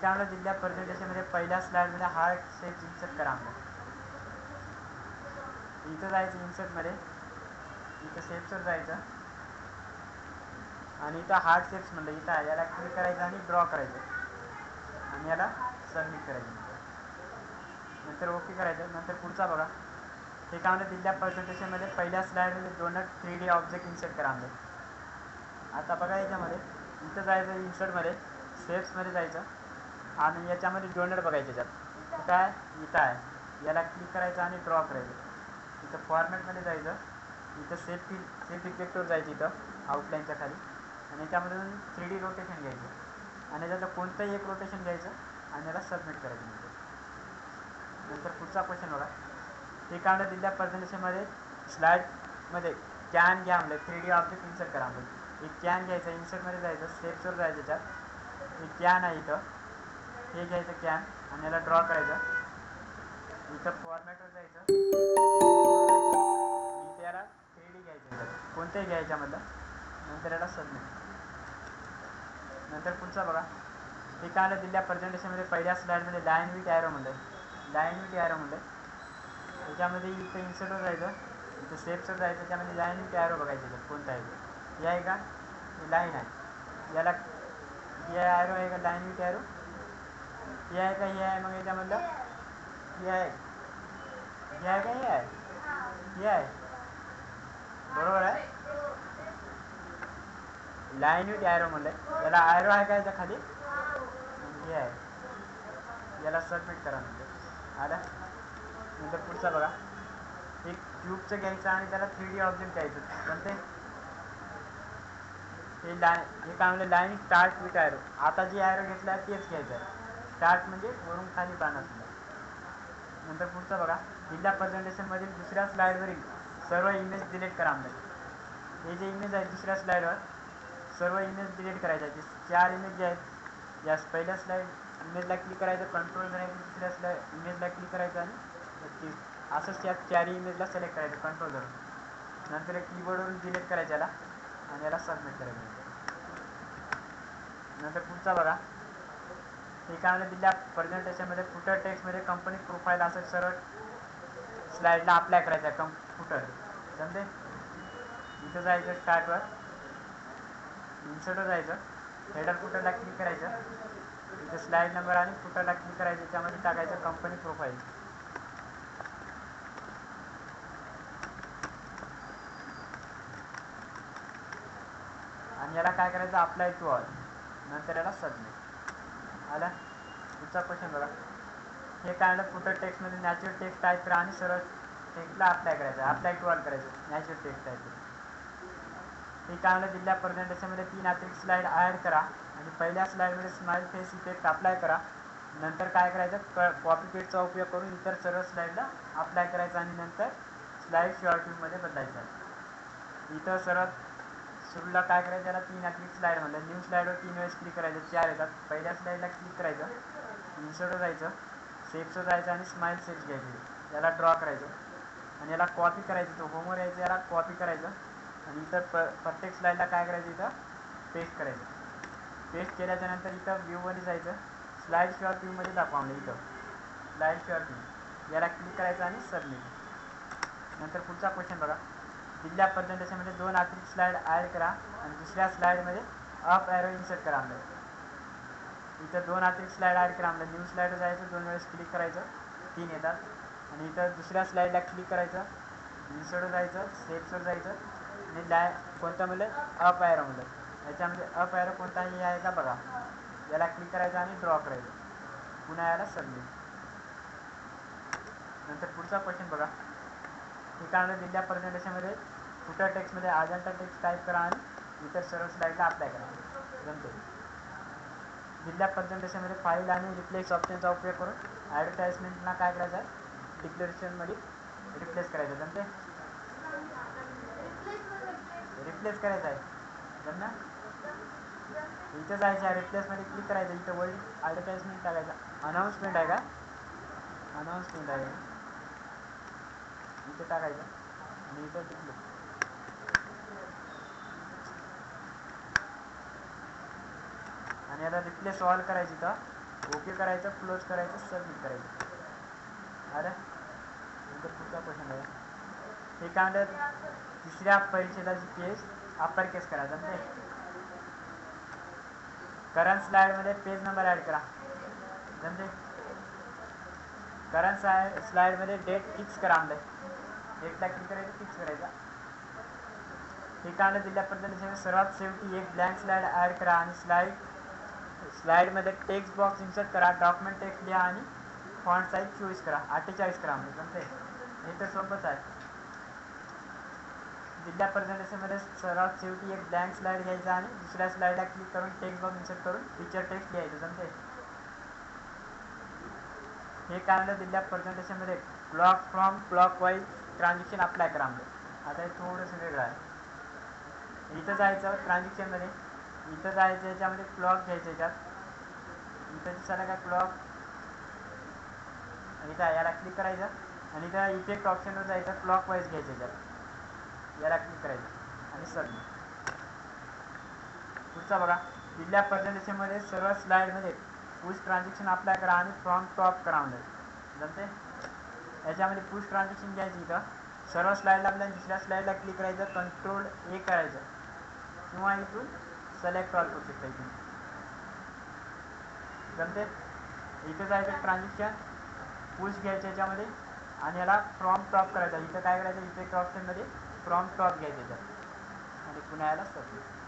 त्यामुळे दिलेल्या प्रेझेंटेशनमध्ये पहिल्या स्लाइडमध्ये हार्ट शेप इन्सर्ट करा. इथं जायचं इन्सर्टमध्ये, इथं शेप्सवर जायचं आणि इथं हार्ट शेप्स म्हणलं इथं आहे, याला क्लिक करायचं आणि ड्रॉ करायचं आणि याला सबमिट करायचं. नंतर ओके करायचं. नंतर पुढचा बघा, हे काय दिलेल्या प्रेझेंटेशनमध्ये पहिल्या स्लाइडमध्ये डोनट 3D ऑब्जेक्ट इन्सर्ट करा. आता बघा याच्यामध्ये इथं जायचं इन्सर्टमध्ये, शेप्समध्ये जायचं आणि याच्यामध्ये डोनट बघायचं. याच्यात काय इथं आहे, याला क्लिक करायचं आणि ड्रॉ करायचं. इथं फॉर्मॅटमध्ये जायचं, इथं सेफ इफेक्टवर जायचं, इथं आउटलाईनच्या खाली आणि याच्यामधून 3D रोटेशन घ्यायचं आणि याच्यातलं कोणतंही एक रोटेशन घ्यायचं आणि याला सबमिट करायचं. नंतर पुढचा क्वेश्चन बघा, हे काढलं दिलेल्या प्रेझेंटेशनमध्ये स्लाइडमध्ये कॅन घ्या म्हणजे 3D ऑब्जेक्ट इन्सर्ट करा. म्हणजे एक कॅन घ्यायचं, इन्सर्टमध्ये जायचं, स्टेप्सवर जायचं, त्याच्यात एक कॅन आहे इथं, हे घ्यायचं कॅन आणि याला ड्रॉ करायचं. इथं फॉर्मॅटवर जायचं, इथं याला 3D घ्यायचं, कोणत्याही घ्यायच्यामधलं. नंतर याला सबमिट. नंतर पुढचा बघा, हे काय दिलेल्या प्रेझेंटेशनमध्ये पहिल्या स्लाइडमध्ये लाईन विथ ॲरो म्हणलं, त्याच्यामध्ये इथं इन्सर्टवर जायचं, इथं शेप्सवर जायचं, त्याच्यामध्ये लाईन विथ ॲरो बघायचं. कोणता आहे हे आहे का, हे लाईन आहे, याला हे ॲरो आहे का, लाईन विथ ॲरो हे आहे का, हे आहे. मग याच्यामधलं हे आहे का, हे आहे बरोबर आहे. लाईन विथ ॲरो म्हणलं, याला ॲरो आहे का याच्या खाली, हे आहे, याला सबमिट करा. आला. नंतर पुढचा बघा, एक क्यूबचं घ्यायचं आणि त्याला 3D ऑब्जेक्ट द्यायचं. कोणते हे हे काय म्हणलं, लाईन स्टार्ट विथ ॲरो. आता जी ॲरो घेतला आहे तेच घ्यायचं आहे. स्टार्ट म्हणजे वरून खाली बाण असलं. नंतर पुढचं बघा, दिलेल्या प्रेझेंटेशनमधील दुसऱ्या स्लाइडवरील सर्व इमेज डिलीट करा. हे जे इमेज आहेत दुसऱ्या स्लाइडवर सर्व इमेज डिलीट करायचे आहेत. 4 इमेज जे आहेत, या पहिल्या स्लाइड इमेजला क्लिक करायचं, कंट्रोल करायचं, दुसऱ्या स्लाइड इमेजला क्लिक करायचं आणि असंच त्या 4 इमेजला सिलेक्ट करायचं कंट्रोल करून. नंतर कीबोर्डवरून डिलीट करायचं याला आणि याला सबमिट करायचं. नंतर पुढचा बघा, हे काय दिलेल्या प्रेझेंटेशनमध्ये फुटर टेक्स्टमध्ये कंपनी प्रोफाईल असं सरळ स्लाइडला अप्लाय करायचं आहे. फुटर समजे, इथं जायचं स्टार्टवर, इन्सर्टवर जायचं, हेडर फुटरला क्लिक करायचं, इथं स्लाइड नंबर आणि फुटरला क्लिक करायचं, त्याच्यामध्ये टाकायचं कंपनी प्रोफाईल आणि याला काय करायचं, अप्लाय टू ऑल. नंतर याला सबमिट. आला. पुढचा क्वेश्चन बघा, हे काय आलं, फुटर टेक्स्टमध्ये नॅचरल टेक्स्ट टाईप करा आणि सरळ टेक्स्टला अप्लाय करायचं, अप्लाय टू ऑल करायचं, नॅचरल टेक्स्ट टाईप. हे काय आलं, दिलेल्या प्रेझेंटेशनमध्ये 3 अतिरिक्त स्लाइड ॲड करा आणि पहिल्या स्लाइडमध्ये स्माइल फेस इफेक्ट अप्लाय करा. नंतर काय करायचं, कॉपी पेस्टचा उपयोग करून इतर सर्व स्लाइडला अप्लाय करायचं आणि नंतर स्लाइड शॉर्ट व्ह्यूमध्ये बदलायचं. इथं सर्वात सुरूला काय करायचं, त्याला 3 अतिरिक्त स्लाइड म्हणलं. न्यू स्लाइडवर 3 वेळेस क्लिक करायचं, 4 येतात. पहिल्या स्लाइडला क्लिक करायचं, इन्सर्टवर जायचं, शेप्सवर जायचं आणि स्माइल शेप्स घ्यायची, याला ड्रॉ करायचं आणि याला कॉपी करायचं. तो होमवर यायचं, याला कॉपी करायचं आणि इथं प्रत्येक स्लाइडला काय करायचं, इथं पेस्ट करायचं. पेस्ट केल्याच्यानंतर इथं व्ह्यूमध्ये जायचं, स्लाइड शॉर्ट व्ह्यूमध्ये दाखवा म्हणजे इथं स्लाइड शॉर्ट व्ह्यू, याला क्लिक करायचं आणि सबमिट. नंतर पुढचा क्वेश्चन बघा, दिलेल्या प्रेझेंटेशनमध्ये 2 अतिरिक्त स्लाइड ॲड करा आणि दुसऱ्या स्लाइडमध्ये अप ॲरो इन्सर्ट करा. इथं 2 अतिरिक्त स्लाइड ॲड करा. न्यू स्लाइडवर जायचं, 2 वेळेस क्लिक करायचं, 3 येतात आणि इथं दुसऱ्या स्लाइडला क्लिक करायचं, इन्सर्टवर जायचं, शेप्सवर जायचं आणि कोणतं म्हणलं, अप ॲरो म्हणलं. याच्यामध्ये अप ॲरो कोणताही आहे का बघा, याला क्लिक करायचं आणि ड्रॉ करायचं, पुन्हा याला सबमिट. नंतर पुढचा क्वेश्चन बघा, हे काय दिलेल्या प्रेझेंटेशनमध्ये फुटर टेक्स्टमध्ये अजंता टेक्स्ट टाईप करा आणि इतर सर्व स्लाइडला अप्लाय करा. जमते. दिलेल्या प्रेझेंटेशनमध्ये फाईल आणि रिप्लेस ऑप्शनचा उपयोग करून ॲडव्हर्टाइजमेंटला काय करायचं आहे, डिक्लेरेशनमध्ये रिप्लेस करायचं. जमते, रिप्लेस करायचं आहे. जमना, इथं जायचं आहे, रिप्लेसमध्ये क्लिक करायचं, इथं वर्ड ॲडव्हर्टाइजमेंट टाकायचं. अनाऊन्समेंट आहे का, अनाऊन्समेंट आहे इथं टाकायचं आणि इथं डिक्लेर आणि याला रिप्लेस ऑल करायची. इथं ओके करायचं, क्लोज करायचं, सबमिट करायचं. आलं नंतर पुढचा क्वेश्चन आहे. हे काय म्हणतात, तिसऱ्या परिच्छेदाची पेज अप्पर केस करायचा. ते करंट स्लाइडमध्ये पेज नंबर ॲड करा. जमते. करंट स्लाइडमध्ये डेट फिक्स करा. डेटला क्लिक करायचं, फिक्स करायचा. हे काय म्हणतात, दिल्या पद्धतीने सर्वात शेवटी एक ब्लँक स्लाइड ॲड करा आणि स्लाइडमध्ये टेक्स्ट बॉक्स इन्सर्ट करा. डॉक्युमेंट टेक्स्ट लिहा आणि फॉन्ट साईज 24 करा, 48 करा. जमते. हे तर सोपंच आहे. दिल्या प्रेझेंटेशनमध्ये सर्वात शेवटी एक ब्लँक स्लाइड घ्यायचा आणि दुसऱ्या स्लाइडला क्लिक करून टेक्स्ट बॉक्स इन्सर्ट करून फीचर टेक्स्ट लिहायचं. जमते. हे काय म्हणलं, दिल्या प्रेझेंटेशनमध्ये clock from clockwise transaction apply करा. आता हे थोडंसं वेगळं आहे. इथं जायचं ट्रान्झॅक्शनमध्ये, इथं जायचं, याच्यामध्ये क्लॉक घ्यायचं. याच्यात इथं दिसायला का क्लॉक, इथं याला क्लिक करायचं आणि इथं इफेक्ट ऑप्शनवर जायचं, क्लॉक वाईज घ्यायचं. याच्यात याला क्लिक करायचं आणि सबमिट. पुढचा बघा, दिल्या प्रेझेंटेशनमध्ये सर्व स्लाइडमध्ये पुश ट्रान्झॅक्शन अप्लाय करा आणि फ्रॉम टॉप करा. जमते. याच्यामध्ये पुश ट्रान्झॅक्शन घ्यायची. इथं सर्व स्लाइडला आपल्याला दुसऱ्या स्लाइडला क्लिक करायचं, कंट्रोल ए करायचं किंवा इथून सिलेक्ट ऑल करू शकता. इथून जमते. इथं जायचं, ट्रान्झॅक्शन पुश घ्यायचं याच्यामध्ये आणि याला फ्रॉम टॉप करायचा. इथं काय करायचं, इफेक्ट ऑप्शनमध्ये फ्रॉम टॉप घ्यायचं याच्यात आणि पुन्हा याला सबमिट.